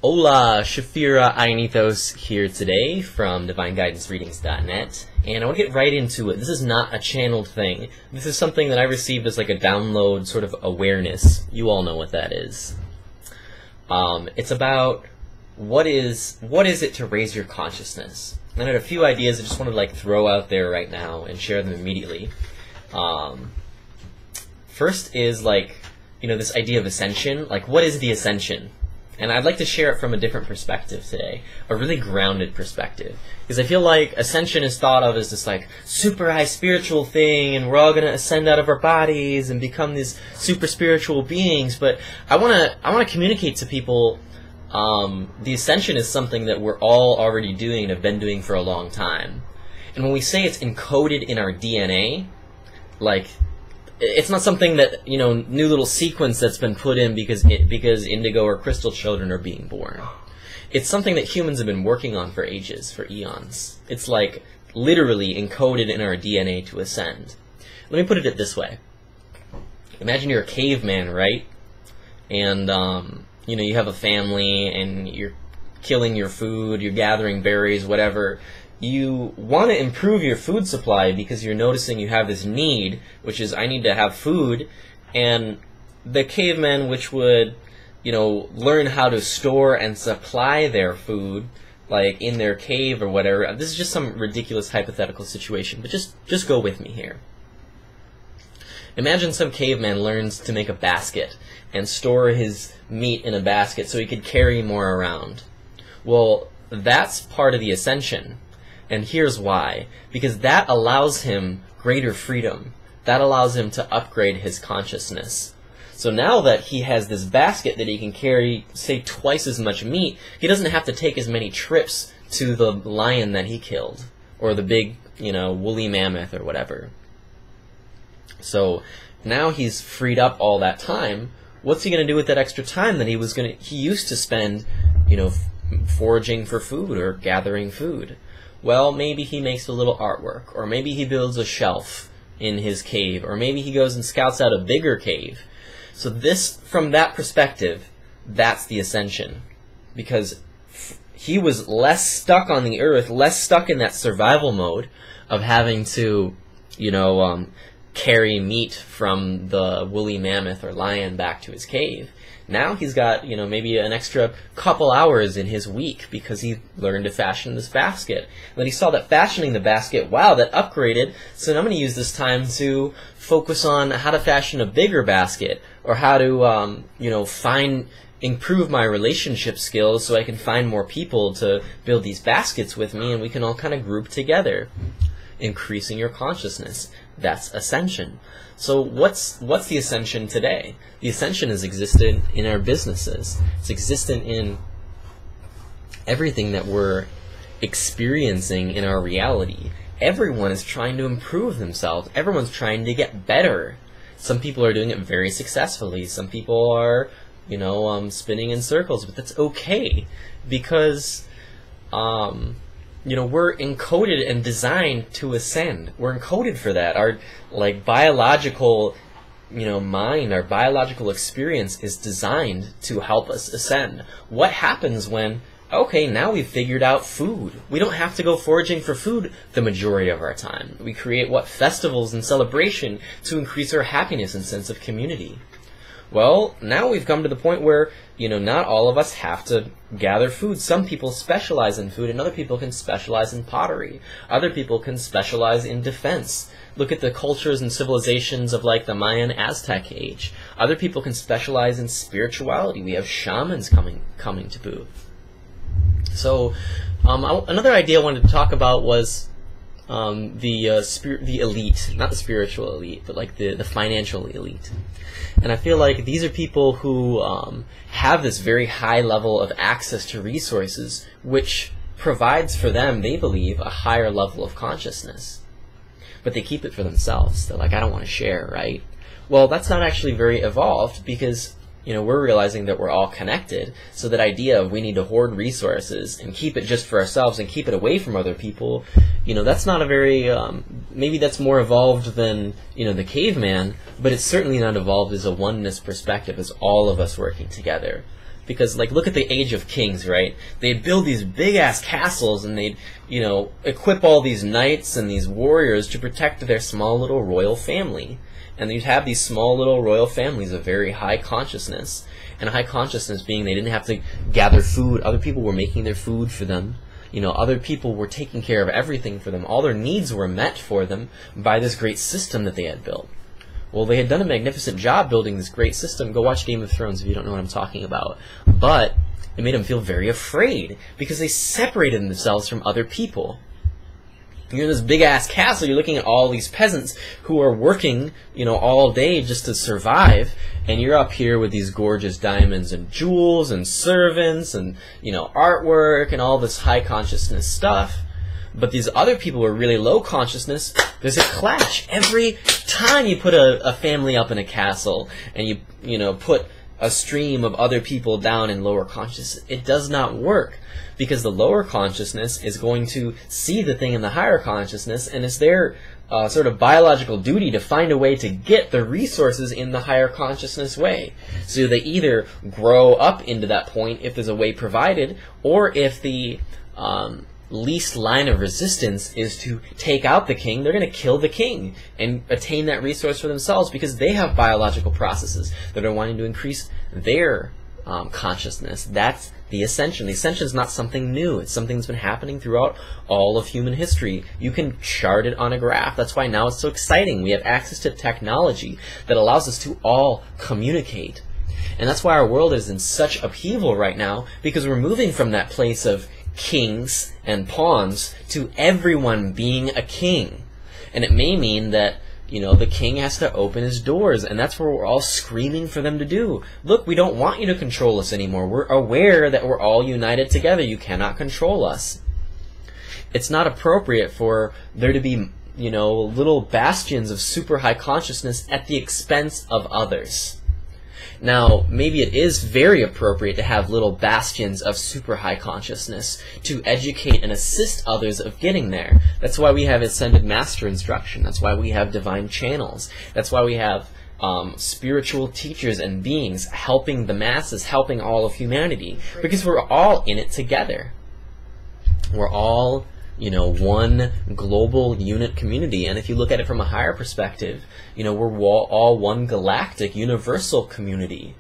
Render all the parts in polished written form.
Hola, Shafira Ainitos here today from DivineGuidanceReadings.net, and I want to get right into it. This is not a channeled thing. This is something that I received as like a download sort of awareness. You all know what that is. It's about what is it to raise your consciousness. And I had a few ideas I just want to like throw out there right now and share them immediately. First is like, this idea of ascension. Like, what is the ascension? And I'd like to share it from a different perspective today, a really grounded perspective. Because I feel like ascension is thought of as this like super high spiritual thing, and we're all going to ascend out of our bodies and become these super spiritual beings. But I want to communicate to people the ascension is something that we're all already doing and have been doing for a long time. And when we say it's encoded in our DNA, like, it's not something that, new little sequence that's been put in because indigo or crystal children are being born. It's something that humans have been working on for ages, for eons. It's like literally encoded in our DNA to ascend. Let me put it this way. Imagine you're a caveman, right? And, you have a family and you're killing your food, you're gathering berries, whatever. You want to improve your food supply because you're noticing you have this need, which is, I need to have food. And the cavemen, which would, learn how to store and supply their food, like in their cave or whatever. This is just some ridiculous hypothetical situation, but just go with me here. Imagine some caveman learns to make a basket and store his meat in a basket so he could carry more around. Well, that's part of the ascension. And here's why. Because that allows him greater freedom. That allows him to upgrade his consciousness. So now that he has this basket that he can carry, say, twice as much meat, he doesn't have to take as many trips to the lion that he killed, or the big, woolly mammoth or whatever. So now he's freed up all that time. What's he going to do with that extra time that he used to spend, foraging for food or gathering food? Well, maybe he makes a little artwork, or maybe he builds a shelf in his cave, or maybe he goes and scouts out a bigger cave. So this, from that perspective, that's the ascension. Because he was less stuck on the earth, less stuck in that survival mode of having to, carry meat from the woolly mammoth or lion back to his cave. Now he's got, maybe an extra couple hours in his week because he learned to fashion this basket. And then he saw that fashioning the basket, wow, that upgraded, so now I'm going to use this time to focus on how to fashion a bigger basket, or how to, improve my relationship skills so I can find more people to build these baskets with me, and we can all kind of group together. Increasing your consciousness. That's ascension. So what's the ascension today? The ascension is existent in our businesses. It's existent in everything that we're experiencing in our reality. Everyone is trying to improve themselves. Everyone's trying to get better. Some people are doing it very successfully. Some people are, spinning in circles, but that's okay because we're encoded and designed to ascend. We're encoded for that. Our biological, mind, our biological experience is designed to help us ascend. What happens when, okay, now we've figured out food. We don't have to go foraging for food the majority of our time. We create festivals and celebration to increase our happiness and sense of community. Well, now we've come to the point where, not all of us have to gather food. Some people specialize in food, and other people can specialize in pottery. Other people can specialize in defense. Look at the cultures and civilizations of the Mayan Aztec age. Other people can specialize in spirituality. We have shamans coming to boot. So, another idea I wanted to talk about was the elite, not the spiritual elite, but the financial elite. And I feel like these are people who have this very high level of access to resources, which provides for them, they believe, a higher level of consciousness. But they keep it for themselves. They're like, I don't want to share, right? Well, that's not actually very evolved because, we're realizing that we're all connected. So that idea of we need to hoard resources and keep it just for ourselves and keep it away from other people, that's not a very, maybe that's more evolved than, the caveman, but it's certainly not evolved as a oneness perspective, as all of us working together. Because, like, look at the Age of Kings, right? They'd build these big-ass castles, and they'd, equip all these knights and these warriors to protect their small little royal family. And you'd have these small little royal families of very high consciousness. And high consciousness being they didn't have to gather food. Other people were making their food for them. Other people were taking care of everything for them. All their needs were met for them by this great system that they had built. Well, they had done a magnificent job building this great system. Go watch Game of Thrones if you don't know what I'm talking about. But it made them feel very afraid because they separated themselves from other people. You're in this big-ass castle, you're looking at all these peasants who are working, all day just to survive, and you're up here with these gorgeous diamonds and jewels and servants and, artwork and all this high-consciousness stuff. But these other people are really low consciousness. There's a clash. Every time you put a family up in a castle and you put a stream of other people down in lower consciousness, it does not work. Because the lower consciousness is going to see the thing in the higher consciousness, and it's their sort of biological duty to find a way to get the resources in the higher consciousness way. So they either grow up into that point if there's a way provided, or if the least line of resistance is to take out the king, they're going to kill the king and attain that resource for themselves because they have biological processes that are wanting to increase their consciousness. That's the Ascension. The Ascension is not something new. It's something that's been happening throughout all of human history. You can chart it on a graph. That's why now it's so exciting. We have access to technology that allows us to all communicate. And that's why our world is in such upheaval right now, because we're moving from that place of kings and pawns to everyone being a king. And it may mean that the king has to open his doors, and that's what we're all screaming for them to do. Look, we don't want you to control us anymore. We're aware that we're all united together. You cannot control us. It's not appropriate for there to be, little bastions of super high consciousness at the expense of others. Now, maybe it is very appropriate to have little bastions of super high consciousness to educate and assist others of getting there. That's why we have Ascended Master Instruction. That's why we have divine channels. That's why we have spiritual teachers and beings helping the masses, helping all of humanity. Because we're all in it together. We're all one global unit community. And if you look at it from a higher perspective, we're all one galactic universal community.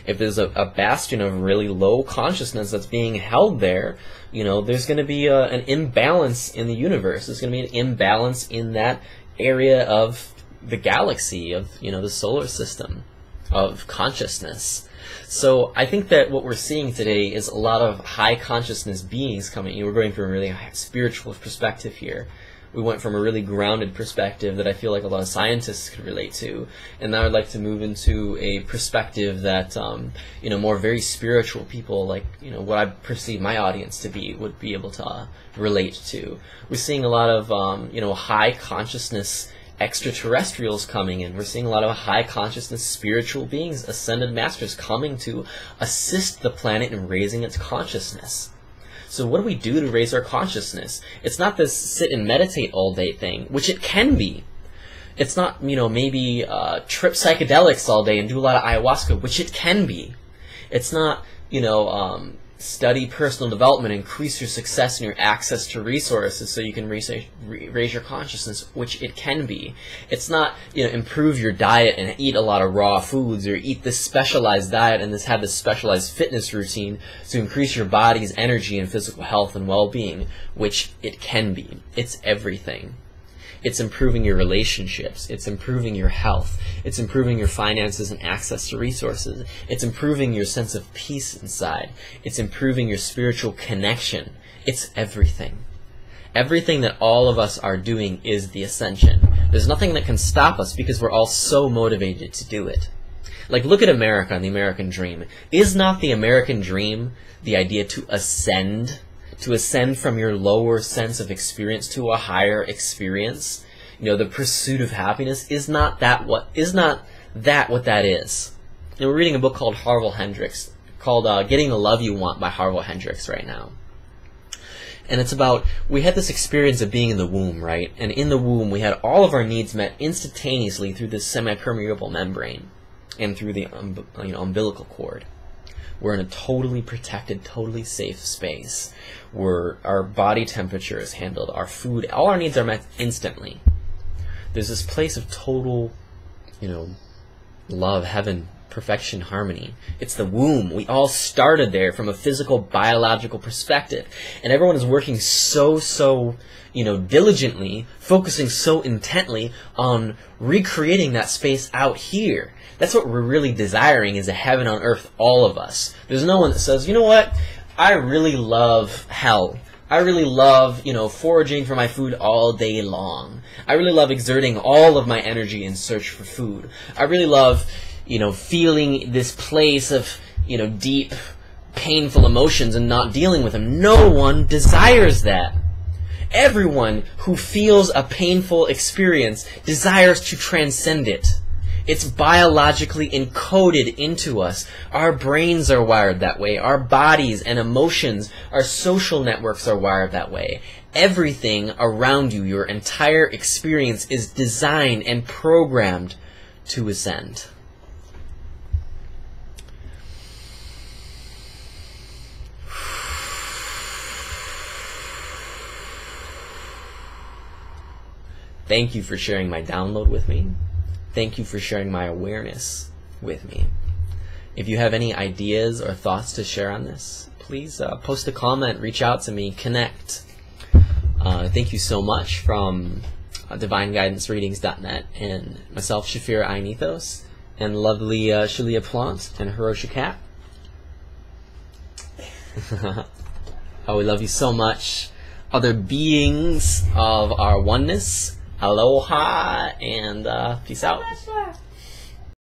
If there's a bastion of really low consciousness that's being held there, there's going to be an imbalance in the universe. There's going to be an imbalance in that area of the galaxy, of the solar system, of consciousness. So I think that what we're seeing today is a lot of high consciousness beings coming. We're going from a really spiritual perspective here. We went from a really grounded perspective that I feel like a lot of scientists could relate to, and now I'd like to move into a perspective that more very spiritual people, like what I perceive my audience to be, would be able to relate to. We're seeing a lot of high consciousness extraterrestrials coming in. We're seeing a lot of high consciousness spiritual beings, ascended masters, coming to assist the planet in raising its consciousness. So what do we do to raise our consciousness? It's not this sit and meditate all day thing, which it can be. It's not, maybe trip psychedelics all day and do a lot of ayahuasca, which it can be. It's not, study personal development, increase your success and your access to resources so you can raise your consciousness, which it can be. It's not, improve your diet and eat a lot of raw foods, or eat this specialized diet and have this specialized fitness routine to increase your body's energy and physical health and well-being, which it can be. It's everything. It's improving your relationships. It's improving your health. It's improving your finances and access to resources. It's improving your sense of peace inside. It's improving your spiritual connection. It's everything. Everything that all of us are doing is the Ascension. There's nothing that can stop us because we're all so motivated to do it. Like, look at America and the American dream. Is not the American dream the idea to ascend? To ascend from your lower sense of experience to a higher experience, the pursuit of happiness, is not that what that is? We're reading a book called Harville Hendrix, called Getting the Love You Want by Harville Hendrix right now. And it's about, we had this experience of being in the womb, right? And in the womb, we had all of our needs met instantaneously through this semi-permeable membrane and through the umbilical cord. We're in a totally protected, totally safe space where our body temperature is handled, our food, all our needs are met instantly. There's this place of total, love, heaven, perfection, harmony. It's the womb. We all started there from a physical, biological perspective. And everyone is working so diligently, focusing so intently on recreating that space out here. That's what we're really desiring, is a heaven on earth, all of us. There's no one that says, you know what, I really love hell. I really love, foraging for my food all day long. I really love exerting all of my energy in search for food. I really love, feeling this place of, deep, painful emotions and not dealing with them. No one desires that. Everyone who feels a painful experience desires to transcend it. It's biologically encoded into us. Our brains are wired that way. Our bodies and emotions, our social networks are wired that way. Everything around you, your entire experience, is designed and programmed to ascend. Thank you for sharing my download with me. Thank you for sharing my awareness with me. If you have any ideas or thoughts to share on this, please post a comment, reach out to me, connect. Thank you so much from DivineGuidanceReadings.net and myself, Shafira Ainethos, and lovely Shaleia Plant and Hirosha Cat. Oh, we love you so much. Other beings of our oneness, aloha, and peace out.